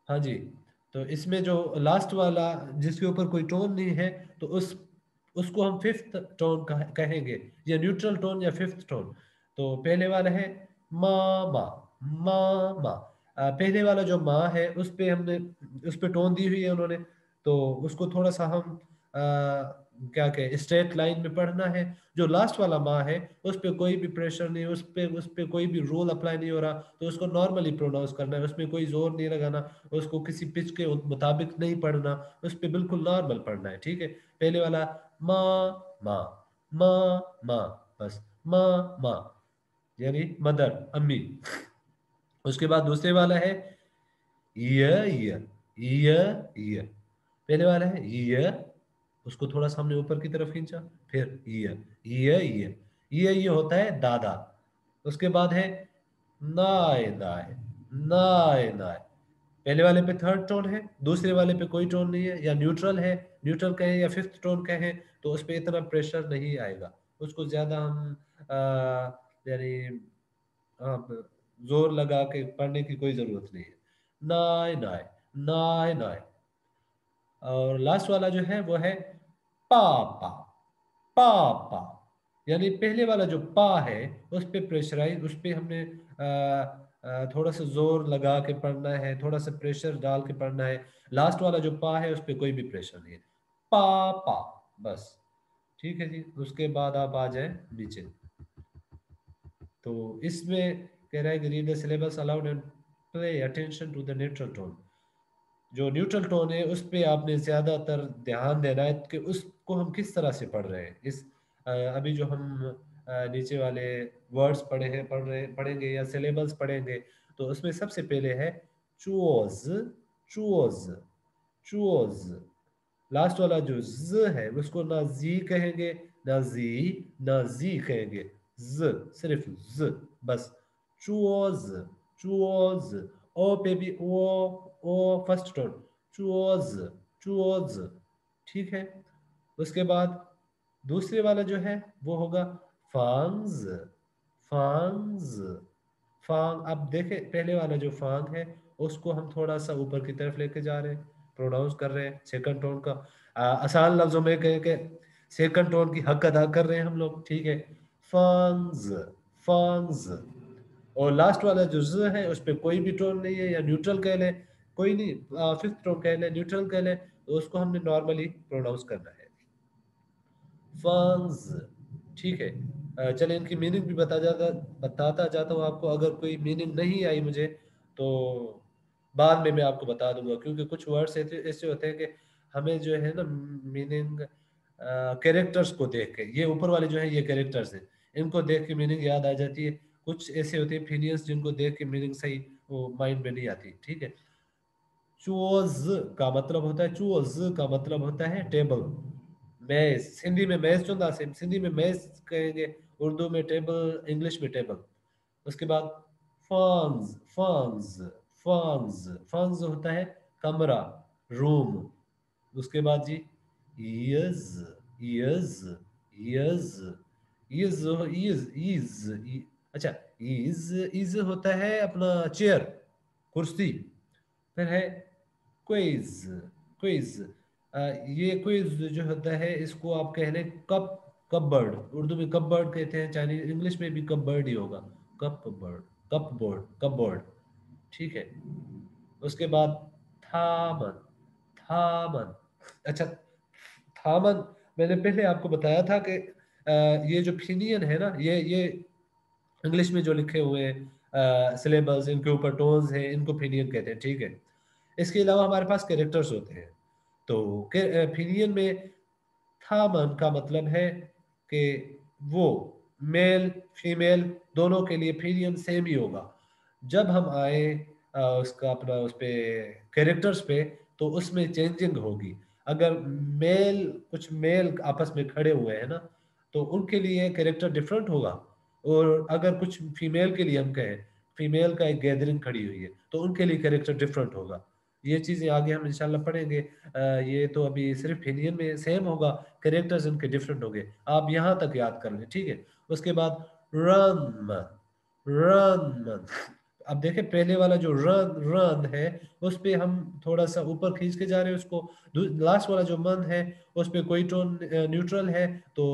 हाँ जी। तो इसमें जो लास्ट वाला जिसके ऊपर कोई टोन नहीं है, तो उसको हम फिफ्थ टोन कहेंगे, या न्यूट्रल टोन या फिफ्थ टोन। तो पहले वाला है मा मा, मा मा। पहले वाला जो मा है उस पे टोन दी हुई है उन्होंने, तो उसको थोड़ा सा हम क्या कहें, स्ट्रेट लाइन में पढ़ना है। जो लास्ट वाला मा है उस पे कोई भी प्रेशर नहीं, उस पे कोई भी रूल अप्लाई नहीं हो रहा, तो उसको नॉर्मली प्रोनाउंस करना है, उसमें कोई जोर नहीं लगाना, उसको किसी पिच के मुताबिक नहीं पढ़ना, उस पे बिल्कुल नॉर्मल पढ़ना है, ठीक है। पहले वाला मा मा, मा मा, बस मा मा, यानी मदर, अम्मी। उसके बाद दूसरे वाला है य य, य य। पहले वाला है य, उसको थोड़ा सामने ऊपर की तरफ खींचा, फिर ये होता है दादा। उसके बाद है नाय नाय, नाय नाय। पहले वाले पे थर्ड टोन है, दूसरे वाले पे कोई टोन नहीं है, या न्यूट्रल है, न्यूट्रल कहें या फिफ्थ टोन कहें, तो उस पे इतना प्रेशर नहीं आएगा। उसको ज्यादा हम यानी आप जोर लगा के पढ़ने की कोई जरूरत नहीं है। नाय नाय, नाय नाय। और लास्ट वाला जो है वो है पापा, पापा। यानी पहले वाला जो पा है उस पे प्रेशराइज, उस पे हमने थोड़ा सा जोर लगा के पढ़ना है, थोड़ा सा प्रेशर डाल के पढ़ना है। लास्ट वाला जो पा है उस पे कोई भी प्रेशर नहीं है, पापा, बस। ठीक है जी। उसके बाद आप आ जाए नीचे। तो इसमें कह रहा है कि read the syllabus aloud and pay attention to the neutral tone. जो न्यूट्रल टोन है उस पे आपने ज्यादातर ध्यान देना है कि उसको हम किस तरह से पढ़ रहे हैं। अभी जो हम नीचे वाले वर्ड्स पढ़ेंगे या सिलेबल्स पढ़ेंगे, तो उसमें सबसे पहले है चूज, चूज, चूज। लास्ट वाला जो ज है उसको ना जी कहेंगे, ना जी, ना जी कहेंगे, ज, सिर्फ ज, बस। Choose, choose. ओ पे भी ओ फर्स्ट टोन, चूज, चूज। ठीक है। उसके बाद दूसरे वाला जो है वो होगा फांग्स, फांग्स, फांग। अब देखें, पहले वाला जो फांग है उसको हम थोड़ा सा ऊपर की तरफ लेके जा रहे हैं, प्रोनाउंस कर रहे हैं सेकंड टोन का। आसान लफ्जों में कह के सेकंड टोन की हक अदा कर रहे हैं हम लोग, ठीक है। फांग्स, फांग्स। और लास्ट वाला जो ज है उस पे कोई भी टोन नहीं है, या न्यूट्रल कह लें, कोई नहीं, फिफ्थ टोन कह लें, न्यूट्रल कह लें, तो उसको हमने नॉर्मली प्रोनाउंस करना है, फंस। ठीक है। चलिए इनकी मीनिंग भी बताता जाता हूँ आपको। अगर कोई मीनिंग नहीं आई मुझे तो बाद में मैं आपको बता दूंगा, क्योंकि कुछ वर्ड्स ऐसे ऐसे होते हैं कि हमें जो है ना मीनिंग कैरेक्टर्स को देख के, ये ऊपर वाले जो है ये कैरेक्टर्स हैं, इनको देख के मीनिंग याद आ जाती है। कुछ ऐसे होते हैं फिनियंस जिनको देख के मीनिंग सही वो माइंड में नहीं आती, ठीक है। चूज का मतलब होता है, चूज का मतलब होता है टेबल, मेज। हिंदी में मेज चुंदा से, हिंदी में मेज कहेंगे, उर्दू में टेबल, इंग्लिश में टेबल। उसके बाद फॉर्म्स, फॉर्म्स, फॉर्म्स, फॉर्म्स होता है कमरा, रूम। उसके बाद जी इयर्स, इयर्स, इयर्स, इज इज इज, अच्छा, इज इज होता है अपना चेयर, कुर्सी। फिर है क्विज, क्विज। ये क्विज जो होता है इसको आप कह लें कप, कपबर्ड। उर्दू में कपबर्ड कहते हैं, चाइनीज इंग्लिश में भी कपबर्ड ही होगा, कपबर्ड, कपबोर्ड, कपबोर्ड। ठीक है। उसके बाद थामन, थामन। अच्छा, थामन मैंने पहले आपको बताया था कि ये जो फिनियन है ना, ये इंग्लिश में जो लिखे हुए हैं सिलेबस, इनके ऊपर टोन्स हैं, इनको फिनियन कहते हैं, ठीक है। इसके अलावा हमारे पास कैरेक्टर्स होते हैं। तो फिनियन में थामन का मतलब है कि वो मेल फीमेल दोनों के लिए फिनियन सेम ही होगा। जब हम आए उसका अपना उस पे कैरेक्टर्स पे, तो उसमें चेंजिंग होगी। अगर मेल, कुछ मेल आपस में खड़े हुए हैं ना, तो उनके लिए कैरेक्टर डिफरेंट होगा। और अगर कुछ फीमेल के लिए हम कहें, फीमेल का एक गैदरिंग खड़ी हुई है, तो उनके लिए कैरेक्टर डिफरेंट होगा। ये चीज़ें आगे हम इंशाल्लाह पढ़ेंगे। ये तो अभी सिर्फ हिनियन में सेम होगा, कैरेक्टर्स इनके डिफरेंट होंगे। आप यहाँ तक याद कर लें, ठीक है। उसके बाद रन, रन। अब देखें पहले वाला जो रन रन है उस पे हम थोड़ा सा ऊपर खींच के जा रहे हैं उसको। लास्ट वाला जो मन है उस पे कोई टोन न्यूट्रल है, तो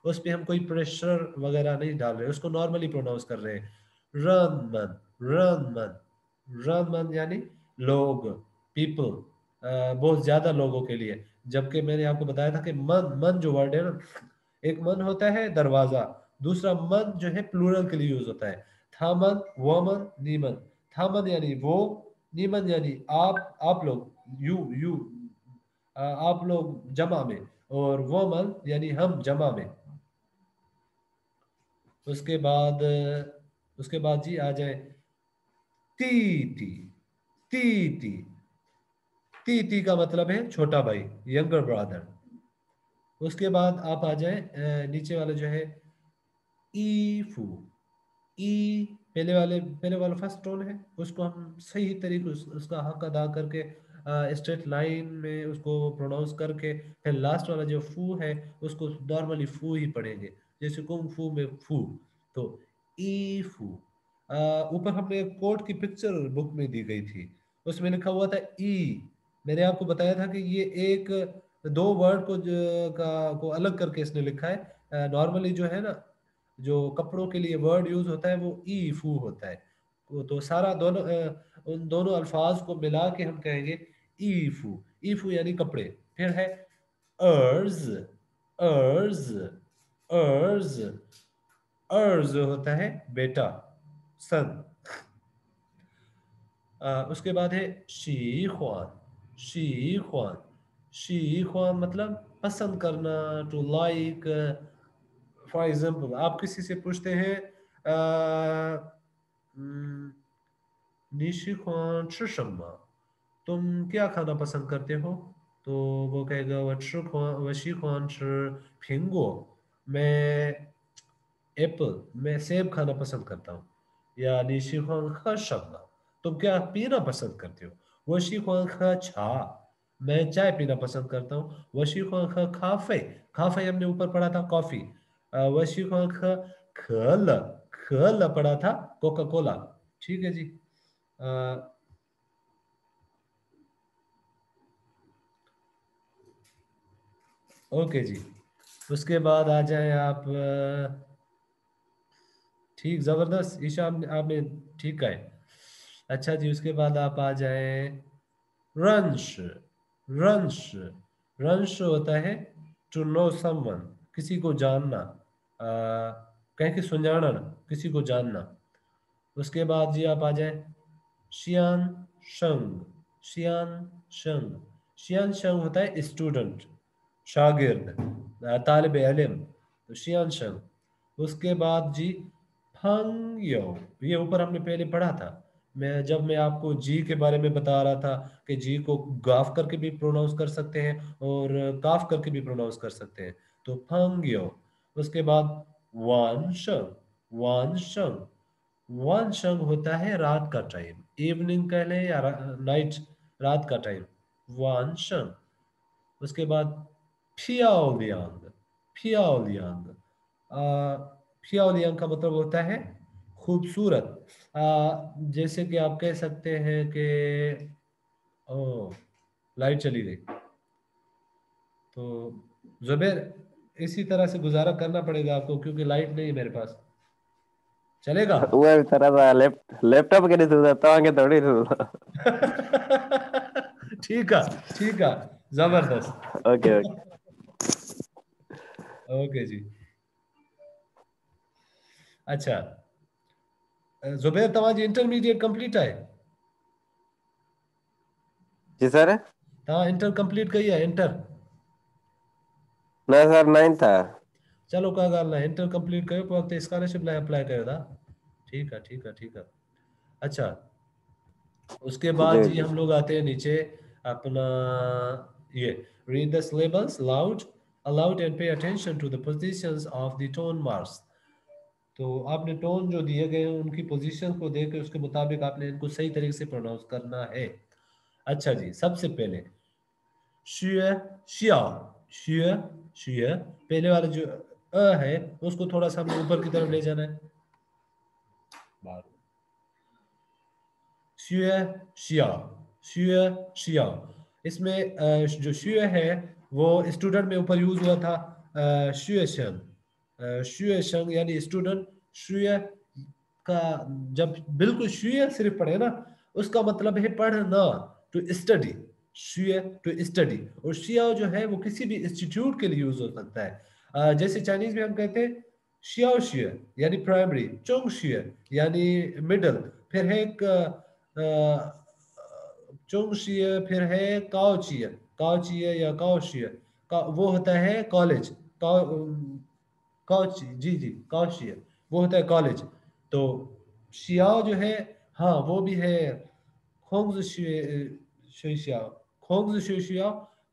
उस पे हम कोई प्रेशर वगैरह नहीं डाल रहे, उसको नॉर्मली प्रोनाउंस कर रहे हैं। रन मन, रन मन, रन मन यानी लोग, पीपल, बहुत ज्यादा लोगों के लिए। जबकि मैंने आपको बताया था कि मन, मन जो वर्ड है ना, एक मन होता है दरवाजा, दूसरा मन जो है प्लूरल के लिए यूज होता है। थामन, वमन, नीमन। थामन यानी वो, नीमन यानी आप लोग, यू, आप लोग जमा में, और वमन यानी हम जमा में। उसके बाद जी आ जाए तीती। तीती, तीती का मतलब है छोटा भाई, यंगर ब्रदर। उसके बाद आप आ जाए नीचे वाला जो है ईफू। ई, पहले वाला फर्स्ट टोन है, उसको हम सही तरीके उसका हक अदा करके स्ट्रेट लाइन में उसको प्रोनाउंस करके, फिर लास्ट वाला जो फू है उसको नॉर्मली फू ही पढ़ेंगे, जैसे कुंग फू में फू। तो ई फू। ऊपर हमने कोड की पिक्चर बुक में दी गई थी, उसमें लिखा हुआ था ई। मैंने आपको बताया था कि ये एक दो वर्ड को अलग करके इसने लिखा है। नॉर्मली जो है ना, जो कपड़ों के लिए वर्ड यूज होता है वो ई फू होता है। तो सारा दोनों उन दोनों अल्फाज को मिला के हम कहेंगे ई फू। ई फू यानी कपड़े। फिर है अर्ज। अर्ज, अर्ज, अर्ज होता है बेटा, सन। उसके बाद है शी ख्वान। शी ख्वान, शी ख्वान मतलब पसंद करना, टू लाइक। फॉर एग्जाम्पल आप किसी से पूछते हैं निशी ख्वान शमा, तुम क्या खाना पसंद करते हो? तो वो कहेगा वशी ख्वान फिंगो, मैं एप्पल, मैं सेब खाना पसंद करता हूँ। या निशी ख्वान खा शमा, तुम क्या पीना पसंद करते हो? वशी ख्वान खा छा, मैं चाय पीना पसंद करता हूँ। वशी ख्वान खा खाफे, खाफे हमने ऊपर पढ़ा था कॉफी। वशी ख्वान खा खल, खल पढ़ा था कोका कोला। ठीक है जी। ओके जी। उसके बाद आ जाए आप ठीक, जबरदस्त ईशा, आपने ठीक है। अच्छा जी, उसके बाद आप आ जाए रंश। रंश, रंश होता है टू नो समवन, किसी को जानना, कह के सुझाना ना, किसी को जानना। उसके बाद जी आप आ जाए शियान शंग। शियान शंग, शियान शंग होता है स्टूडेंट, शागिर्द, तालिब इल्म, तो शियान शंग। उसके बाद जी फंग यो, ये ऊपर हमने पहले पढ़ा था। मैं आपको जी के बारे में बता रहा था कि जी को गाफ करके भी प्रोनाउंस कर सकते हैं और काफ करके भी प्रोनाउंस कर सकते हैं, तो फंग यो। उसके बाद वान शंग। वान शंग, वन शंग होता है रात का टाइम, इवनिंग कह लें या नाइट, रात का टाइम, वन शंग। उसके बाद फियाओलियांग। फियाओलियांग, फियाओलियांग का मतलब होता है खूबसूरत। जैसे कि आप कह सकते हैं कि ओ, लाइट चली गई, तो जुबैर इसी तरह से गुजारा करना पड़ेगा आपको, क्योंकि लाइट नहीं है मेरे पास। चलेगा? उहे तरह लैपटॉप के नहीं तव्हांखे थोड़ी ठीक है, ठीक है, जबरदस्त। Okay okay. ओके जी। अच्छा, जुबैर तव्हांजी इंटरमीडिएट कंप्लीट है? जी सर। तव्हां इंटर कंप्लीट कई है? इंटर? न सर 9 था। चलो का ॻाल्हि न आहे, इंटर कंप्लीट कयो, पोइ अॻिते स्कॉलरशिप लाइ अप्लाई कयो था। ठीक है, ठीक है, ठीक है। अच्छा, उसके बाद जी जी जी। हम लोग आते हैं नीचे अपना ये read the syllables loud, aloud and pay attention to the positions of the tone marks। तो आपने टोन जो दिए गए हैं उनकी पोजीशन को देख के उसके मुताबिक आपने इनको सही तरीके से प्रोनाउंस करना है। अच्छा जी, सबसे पहले शुय, शिया, शुय, शुय, पहले वाला जो है उसको थोड़ा सा हमने ऊपर की तरफ ले जाना है। शुए शिया, शुए शिया। इसमें जो शुए है वो स्टूडेंट में ऊपर यूज हुआ था शुए शंग, शुए शंग यानी स्टूडेंट। शुए का जब बिल्कुल शुए सिर्फ पढ़े ना, उसका मतलब है पढ़ना, टू स्टडी, शुए टू स्टडी। और शिया जो है वो किसी भी इंस्टीट्यूट के लिए यूज हो सकता है। जैसे चाइनीज में हम कहते हैं शियाओ शिया यानी प्राइमरी, चोंग शिया यानी मिडल, फिर है एक चोंग शिया, फिर है काओ चिया, काओ चिया या काओ शिया का वो होता है कॉलेज, काओ काओ जी जी काओ शिया वो होता है कॉलेज। तो शियाओ जो है, हाँ वो भी है खोंग शिया, खोंग शिया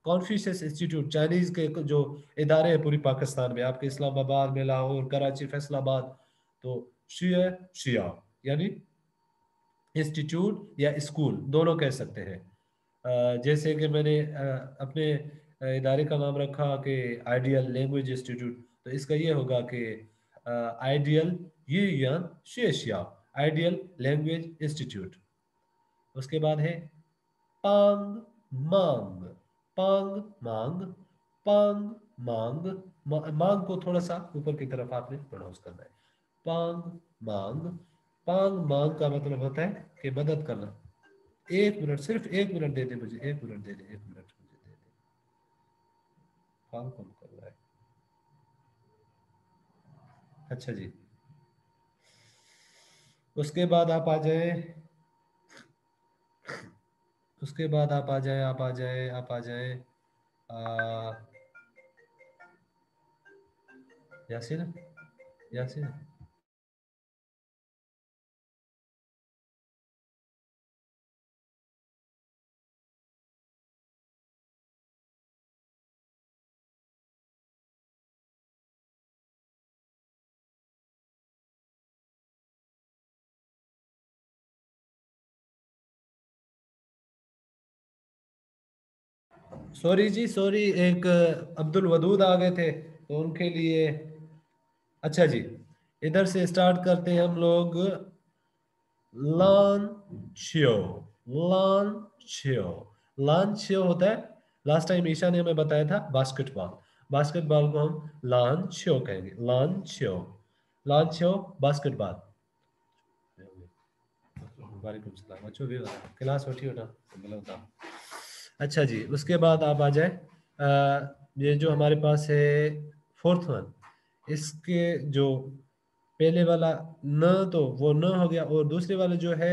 कॉन्फ्यूशियस इंस्टीट्यूट, चाइनीज के जो इदारे हैं पूरी पाकिस्तान में, आपके इस्लामाबाद में, लाहौर, कराची, फैसलाबाद। तो शिया शिया यानी इंस्टीट्यूट या स्कूल दोनों कह सकते हैं। जैसे कि मैंने अपने इदारे का नाम रखा कि आइडियल लैंग्वेज इंस्टीट्यूट, तो इसका ये होगा कि आइडियल युयान शेशिया, आइडियल लैंग्वेज इंस्टीट्यूट। उसके बाद है पांग मांग, पांग मांग, पांग मांग। मांग को थोड़ा सा ऊपर की तरफ आपने प्रोनाउंस करना है, पांग मांग। पांग मांग का मतलब होता है कि मदद करना। एक मिनट, सिर्फ एक मिनट दे दे मुझे, एक मिनट दे दे, एक मिनट मुझे दे दे, कॉल कौन कर रहा है? अच्छा जी। उसके बाद आप आ जाए, उसके बाद आप आ जाए, आप आ जाए, आप आ जाए यासिन, यासिन। सॉरी जी सॉरी, एक अब्दुल वदूद आ गए थे तो उनके लिए। अच्छा जी, इधर से स्टार्ट करते हैं हम लोग। लांचियो, लांचियो, लांचियो होता है, लास्ट टाइम ईशा ने हमें बताया था बास्केटबॉल, बास्केटबॉल को हम लांचियो कहेंगे, लांचियो, लांचियो बास्केटबॉल। वालेकुम सलाम, अच्छो भी क्लास उठी हो ना, बोला होता। अच्छा जी, उसके बाद आप आ जाए, ये जो हमारे पास है फोर्थ वन, इसके जो पहले वाला न, तो वो न हो गया, और दूसरे वाले जो है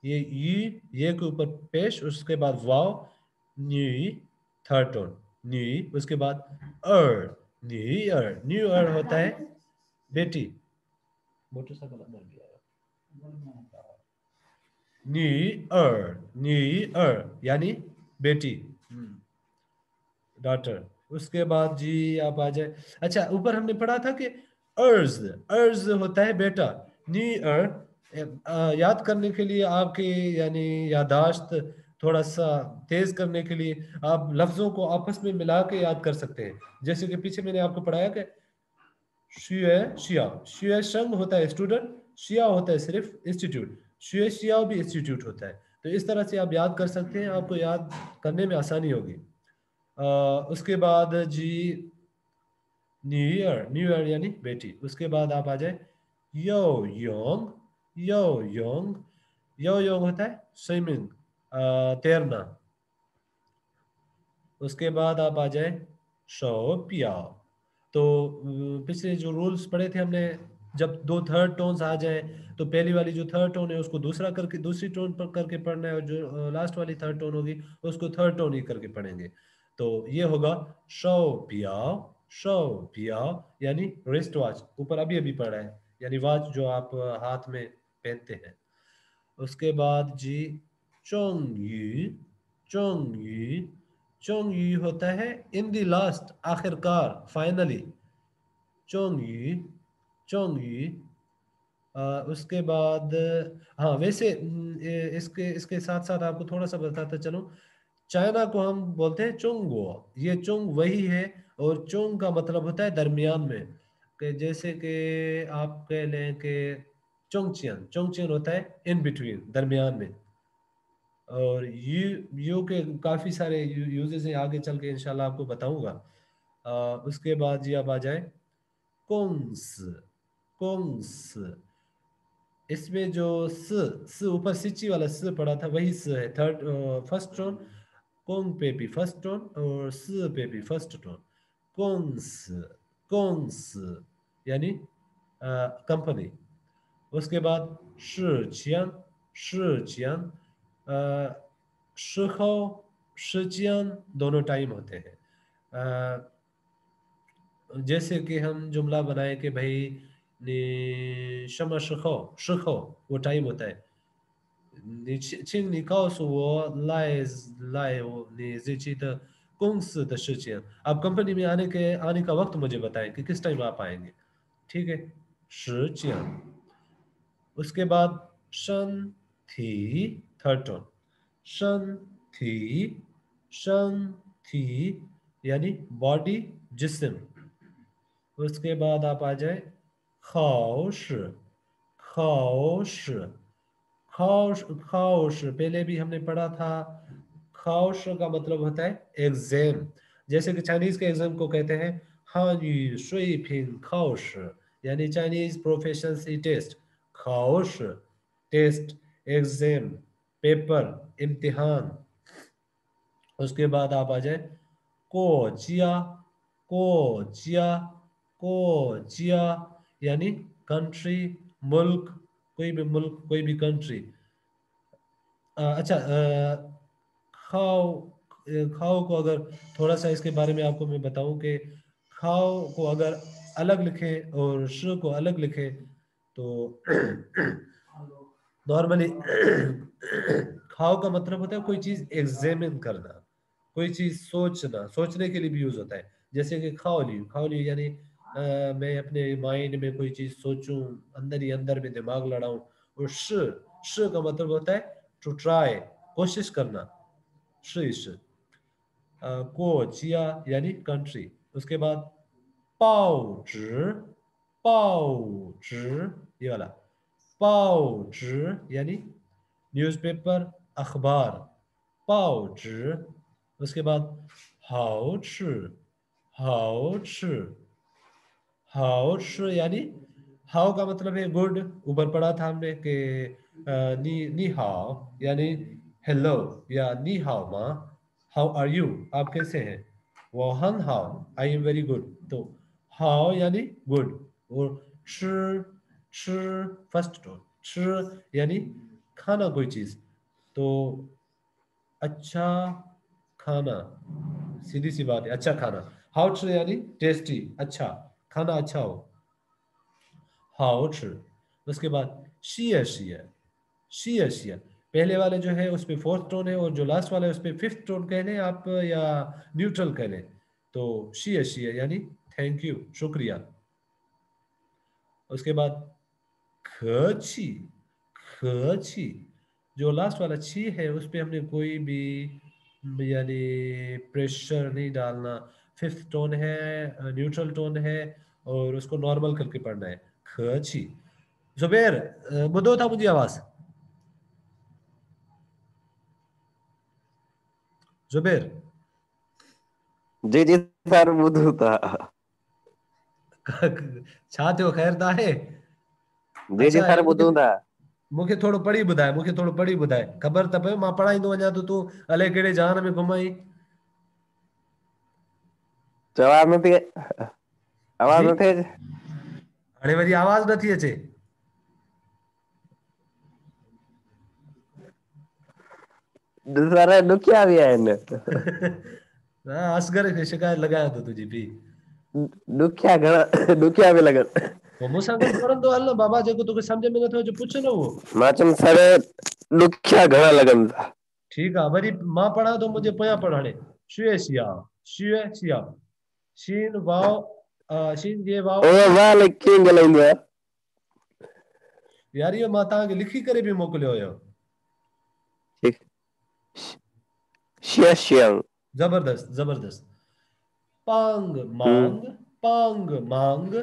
ये के ऊपर पेश, उसके बाद वाव, न्यू, थर्ड टोन, न्यू, उसके बाद न्यू होता है बेटी, मोटरसाइकिल अंदर गया, न्यू यानी बेटी, डॉटर। उसके बाद जी आप आ जाए, अच्छा ऊपर हमने पढ़ा था कि अर्ज, अर्ज होता है बेटा, याद करने के लिए आपके यानी यादाश्त थोड़ा सा तेज करने के लिए आप लफ्जों को आपस में मिला के याद कर सकते हैं। जैसे कि पीछे मैंने आपको पढ़ाया कि शुए शिया, शुए शंग होता है स्टूडेंट, शिया होता है सिर्फ इंस्टीट्यूट, शुए शिया भी इंस्टीट्यूट होता है। तो इस तरह से आप याद कर सकते हैं, आपको याद करने में आसानी होगी। उसके बाद जी न्यू ईयर यानी बेटी। उसके बाद आप आ जाए यो योंग, यो योंग, यो योंग होता है स्विमिंग, तैरना। उसके बाद आप आ जाए शो पियाओ। तो पिछले जो रूल्स पढ़े थे हमने, जब दो थर्ड टोन्स आ जाए तो पहली वाली जो थर्ड टोन है उसको दूसरा करके दूसरी टोन पर करके पढ़ना है, और जो लास्ट वाली थर्ड टोन होगी उसको थर्ड टोन ही करके पढ़ेंगे। तो ये होगा शो पियाओ, शो पियाओ यानी रिस्ट वॉच, ऊपर अभी अभी पढ़ा है, यानी वॉच जो आप हाथ में पहनते हैं। उसके बाद जी चोंग यू, चोंग यू, चोंग यू होता है इन द लास्ट, आखिरकार, फाइनली, चोंग यू, चोंग यू। उसके बाद हाँ वैसे इसके इसके साथ साथ आपको थोड़ा सा बताता चलूं, चाइना को हम बोलते हैं चोंगो, ये चोंग वही है, और चोंग का मतलब होता है दरमियान में, कि जैसे कि आप कह लें कि चोंगचियन, चोंगचियन होता है इन बिटवीन, दरमियान में। और यू के काफ़ी सारे यूजेस हैं, आगे चल के इंशाल्लाह आपको बताऊंगा। उसके बाद जी आप आ जाए कोंग्स। कोंग्स, इसमें जो स ऊपर सिची वाला स पड़ा था वही स है, थर्ड फर्स्ट टोन। कोंग पे भी फर्स्ट टोन और स पे भी फर्स्ट टोन। कोंग्स, कोंग्स यानी कंपनी। उसके बाद शिचियान, शिचियान, शिखो, शिचियान दोनों टाइम होते हैं। जैसे कि हम जुमला बनाए कि भाई ने शमा शिखो, शिखो वो टाइम होता है। 你请你告诉我来我你这期的公司的事情। आप कंपनी में आने का वक्त मुझे बताएं कि किस टाइम आप आएंगे। ठीक है, 时间। उसके बाद शन थी, थर्ड टोन। शन थी, शन थी यानी बॉडी, जिस्म। उसके बाद आप आ जाए खौश, खौश, खौश, खौश पहले भी हमने पढ़ा था। खौश का मतलब होता है एग्जाम। जैसे कि चाइनीज के एग्जाम को कहते हैं हांयू शुइपिंग खौश, यानी चाइनीज प्रोफिशिएंसी टेस्ट। खौश टेस्ट, एग्जाम, पेपर, इम्तिहान। उसके बाद आप आ जाए कोजिया, कोजिया, कोजिया यानी कंट्री, मुल्क, कोई भी मुल्क, कोई भी कंट्री। अच्छा, खाओ, खाओ को अगर थोड़ा सा इसके बारे में आपको मैं बताऊं कि खाओ को अगर अलग लिखे और श को अलग लिखे तो नॉर्मली खाओ का मतलब होता है कोई चीज एग्जामिन करना, कोई चीज सोचना, सोचने के लिए भी यूज होता है। जैसे कि खाओली, खाओली यानी मैं अपने माइंड में कोई चीज सोचूं, अंदर ही अंदर में दिमाग लड़ाऊं। और श का मतलब होता है टू ट्राई, कोशिश करना। श कोचिया यानी कंट्री। उसके बाद पाओ, पाओ, ये वाला पाओ यानी न्यूज़पेपर, अखबार, पाओ। उसके बाद हाओ हाओ हाओ यानी हाउ का मतलब है गुड। ऊपर पढ़ा था हमने कि नी नी हाओ यानी हेलो, या नी हाओ माँ, हाउ आर यू, आप कैसे हैं। वो हन हाओ, आई एम वेरी गुड। तो हाओ यानी गुड। और श फर्स्ट टोन, श यानी खाना, कोई चीज। तो अच्छा खाना, सीधी सी बात है, अच्छा खाना। हाउ यानी टेस्टी, अच्छा खाना, अच्छा हो, हाउ। उसके बाद शिया, शिया, शिया, शिया पहले वाले जो है उस पे फोर्थ टोन है, और जो लास्ट वाला है उस पे फिफ्थ टोन कह लें आप, या न्यूट्रल कह लें। तो शिया, शिया यानी थैंक यू, शुक्रिया। उसके बाद खची, खची जो लास्ट वाला छी है उस पे हमने कोई भी यानी प्रेशर नहीं डालना। फिफ्थ टोन है, न्यूट्रल टोन है, और उसको नॉर्मल करके पढ़ना है, खची। जुबेर, बुधो था मुझे आवाज, जुबेर। जी जी सर ॿुधूं था। छा थियो, ख़ैर त आहे। जी जी अच्छा सर यार, मूंखे ॿुधूं था। मूंखे थोरो पढ़ी ॿुधाए, मूंखे थोरो पढ़ी ॿुधाए, ख़बर त पए, मां पढ़ाईंदो वञा त तूं अलाए कहिड़े जहान में घुमाई। जवाब नथी, आवाज़ जी, नथी अचे। हाणे वरी आवाज़ नथी अचे। सर ॾुखिया बि आहिनि। हाँ, असगर खे शिकायत लॻायां थो तुंहिंजी पी। ॾुखिया घणा, ॾुखिया बि लॻनि। पोइ मूंसां गॾु पढ़ंदो हल न बाबा, जेको तोखे सम्झ में नथो अचे पुछ न उहो। मां चयुमि सर ॾुखिया घणा लॻनि था। ठीकु आहे, वरी मां पढ़ां थो, मुंहिंजे पोयां पढ़ हाणे। शुए सिया, शुए सिया, शीन वाओ, शीन जे वाओ। उहो वाल कीअं ॻाल्हाईंदो आहे। यार इहो मां तव्हांखे लिखी करे बि मोकिलियो हुयो। शियशियंग। जबरदस्त, जबरदस्त। पांग हम्म, मांग, पांग मांग,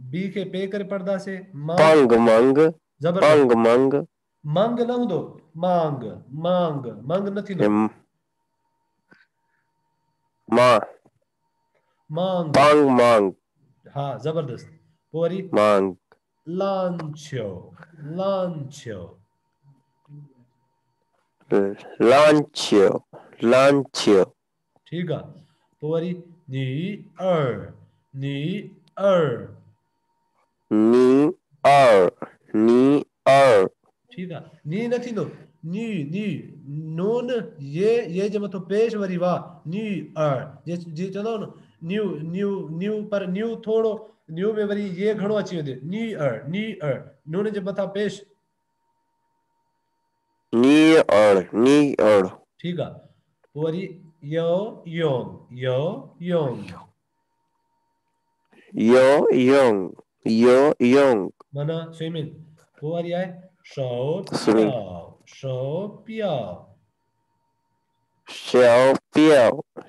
बी के पे करे पर्दा से मांग पंग मंग जबरदस्त पंग मंग मांग न हूंदो मांग मांग मांग न थींदो मां मांग पंग मांग हा जबरदस्त पोइ वरी मांग लांचो लांचो लांचियो लांचियो ठीक है पोइ वरी नी अर नी अर नी नी ठीक है नी न थींदो नी नी नून ये जे मथो पेश वरी वाह नी अर जे जे चवंदो न न्यू न्यू न्यू पर न्यू थोड़ो न्यू में वरी ये घणो अची वेंदो नी अर नून जे मथां पेश नी ठीक है पोइ वरी यो योंग यो योंग माना स्विमिंग पोइ वरी आहे शो स्विमिंग पियाओ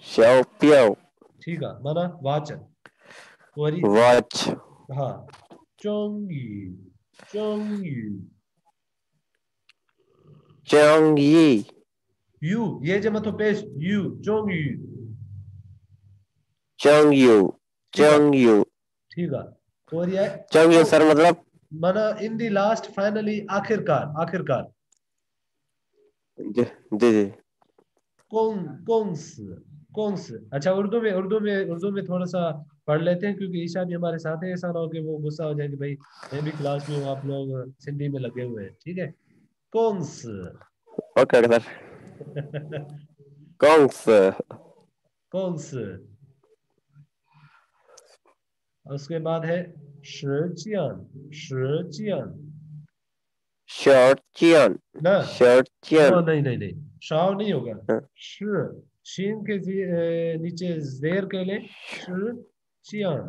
xiao piao ठीक है माना वाच पोइ वरी watch हाँ चोंग Zhangyi यू ये जे मथो पेश यू चोंग Zhangyu ठीक है Zhangyu ठीक है पोइ वरी आहे Zhangyu को सर मतलब माना इन दी लास्ट फाइनली आखिरकार जी जी जी कोंस कोंस अच्छा उर्दू में थोड़ा सा पढ़ लेते हैं क्योंकि ईशा भी हमारे साथ है ऐसा ना हो कि वो गुस्सा हो जाए कि भाई मैं भी क्लास में हूँ आप लोग सिंधी में लगे हुए हैं ठीक है कोंस ओके सर Gongs कोंस उसके बाद है शिचियन Xiaojian ना Xiaojian नो नहीं शाव नहीं होगा श शीन के नीचे जेर के ले शिचियन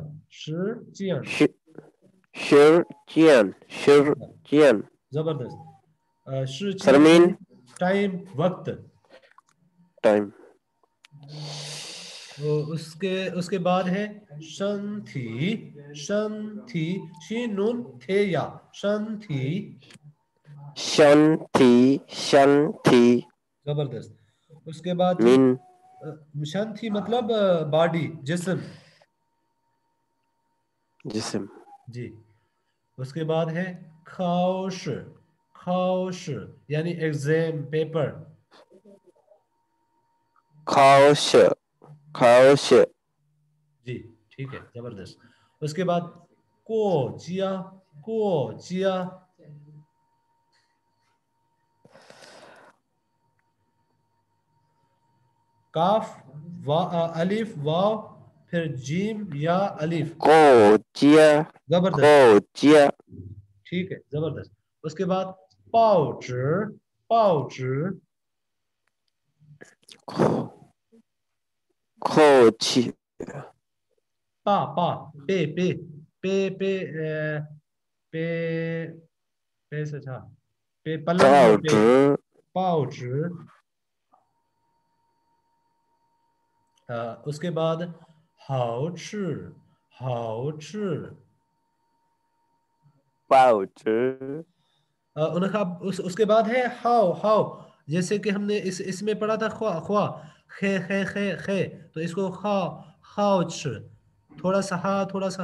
Shirjian जबरदस्त शिचियन सरमीन यानी टाइम वक्त टाइम वो उसके उसके बाद है शंथी शीन नून थे या शंथी शांति जबरदस्त उसके बाद जी मीन शंथी मतलब बॉडी जिस्म जिस्म जी उसके बाद है खाओश खाओश यानी एग्जाम पेपर खाओश खाओश जी ठीक है जबरदस्त उसके बाद को जिया को जिया काफ अलिफ वाव फिर जीम या अलिफ कोचिया जबरदस्त कोचिया ठीक है जबरदस्त उसके बाद पाउच पाउच कोची पा पे पे पे से था पे पलंग में पे 报纸 पाउच उसके बाद हाउच हाउच 报纸 उसके बाद है हाउ जैसे कि हमने इसमें पढ़ा था ख्वा ख्वा खे तो इसको हाउच थोड़ा सा थोड़ा सा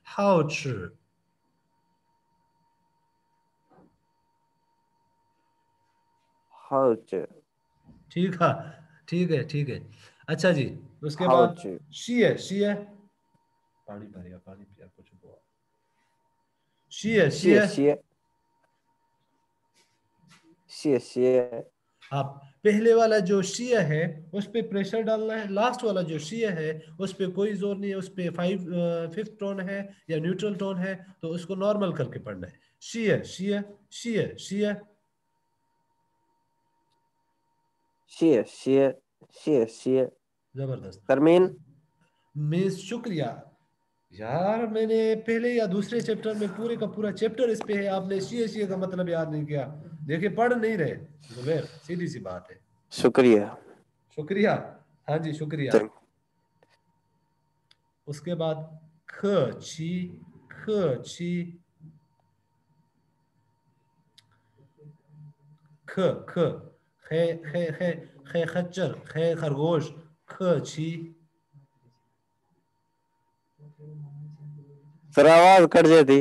हाउच 号纸 ठीक है ठीक है अच्छा जी उसके बाद 号纸 शीय पानी पिया कुछ हुआ शीय 谢谢谢谢 आप पहले वाला जो शीय है उस पे प्रेशर डालना है लास्ट वाला जो शीय है उस पे कोई जोर नहीं है उस पे फिफ्थ टोन है या न्यूट्रल टोन है तो उसको नॉर्मल करके पढ़ना है शीय शीय शीय शीय 谢谢谢谢 जबरदस्त तरमीन मीन्स शुक्रिया यार मैंने पहले या दूसरे चैप्टर में पूरे का पूरा चैप्टर इस पे है आपने शीय का मतलब याद नहीं किया देखिए पढ़ नहीं रहे जुबैर सीधी सी बात है शुक्रिया शुक्रिया हाँ जी शुक्रिया तर, उसके बाद ख छी ख छी ख ख खे खे खे खे खच्चर खे खरगोश ख छी सर आवाज कट जाती।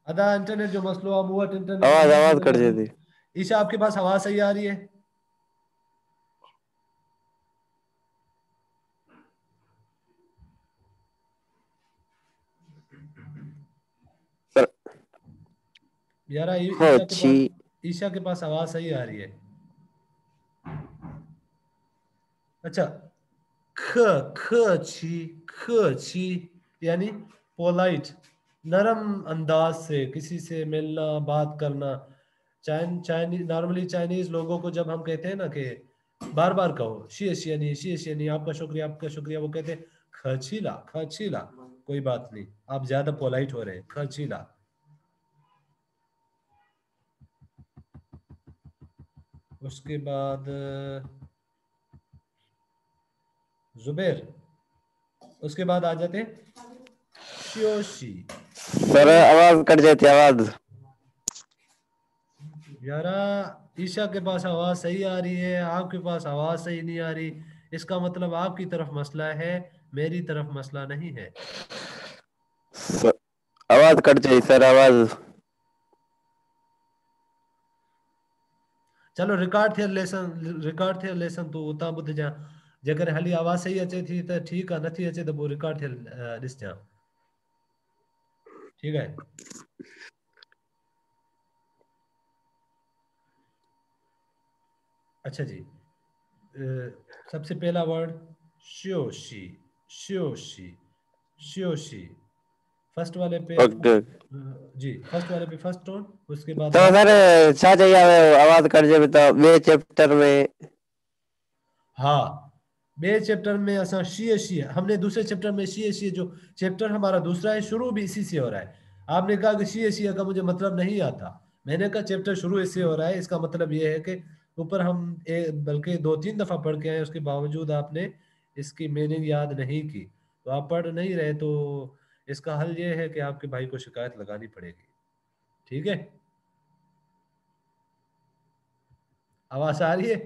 अदा इंटरनेट जो मसलो आहे मूं वटि इंटरनेट आवाज आहे आवाज कट अवेलेबल। जाती। ईशा आपके पास आवाज सही आ रही है? सर यारा अच्छी ईशा के पास आवाज सही आ रही है। अच्छा ख ख छी यानी पोलाइट, नरम अंदाज से किसी से मिलना बात करना। चाइनीज नॉर्मली चाइनीज लोगों को जब हम कहते हैं ना कि बार बार कहो शी आपका शुक्रिया वो कहते हैं खचीला कोई बात नहीं, आप ज्यादा पोलाइट हो रहे हैं, खचीला। उसके बाद जुबैर, उसके बाद आ जाते हैं शियोशी। सर आवाज कट जाती आवाज। यारा ईशा के पास आवाज सही आ रही है, आपके पास आवाज सही नहीं आ रही, इसका मतलब आपकी तरफ मसला है, मेरी तरफ मसला नहीं है। आवाज कट जाती सर आवाज। चलो रिकॉर्ड थियल लेसन तूं उतां ॿुधजां, जेकर हाली आवाज सही अचे थी त ठीकु आहे, नथी अचे त पोइ रिकॉर्ड थियल ॾिसजां, ठीकु आहे। अच्छा जी, सबसे पहला वर्ड श्योशी श्योशी श्योशी। फर्स्ट वाले पे ओके जी फर्स्ट वाले पे फर्स्ट टोन, उसके बाद तो लास्ट। सर छा चाहिए आवाज कट जाए तो बे चैप्टर में। हाँ बे चैप्टर में असा शीय हमने दूसरे चैप्टर में शीय जो चैप्टर हमारा दूसरा है शुरू भी इसी से हो रहा है। आपने कहा कि शीय का मुझे मतलब नहीं आता, मैंने कहा चैप्टर शुरू इससे हो रहा है, इसका मतलब ये है कि ऊपर हम बल्कि 2-3 दफा पढ़ के आए, उसके बावजूद आपने इसकी मीनिंग याद नहीं की, तो आप पढ़ नहीं रहे, तो इसका हल ये है कि आपके भाई को शिकायत लगानी पड़ेगी, ठीक है। आवाज आ रही है?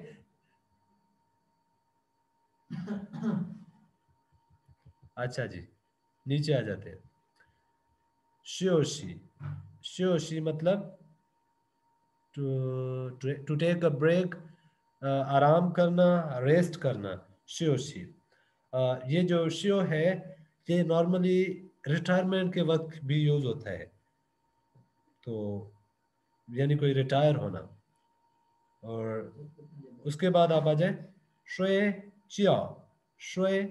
अच्छा जी, नीचे आ जाते हैं। श्योशी मतलब टू टेक अ ब्रेक, आराम करना, रेस्ट करना, श्योशी। ये जो श्यो है ये नॉर्मली रिटायरमेंट के वक्त भी यूज होता है, तो यानी कोई रिटायर होना। और उसके बाद आप आ जाए श्वे चियाओ, श्वे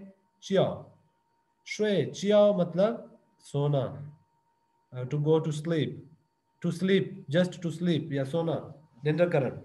चियाओ, श्वे चियाओ मतलब सोना, to go to sleep, to sleep just to sleep या सोना, निंद्र करण।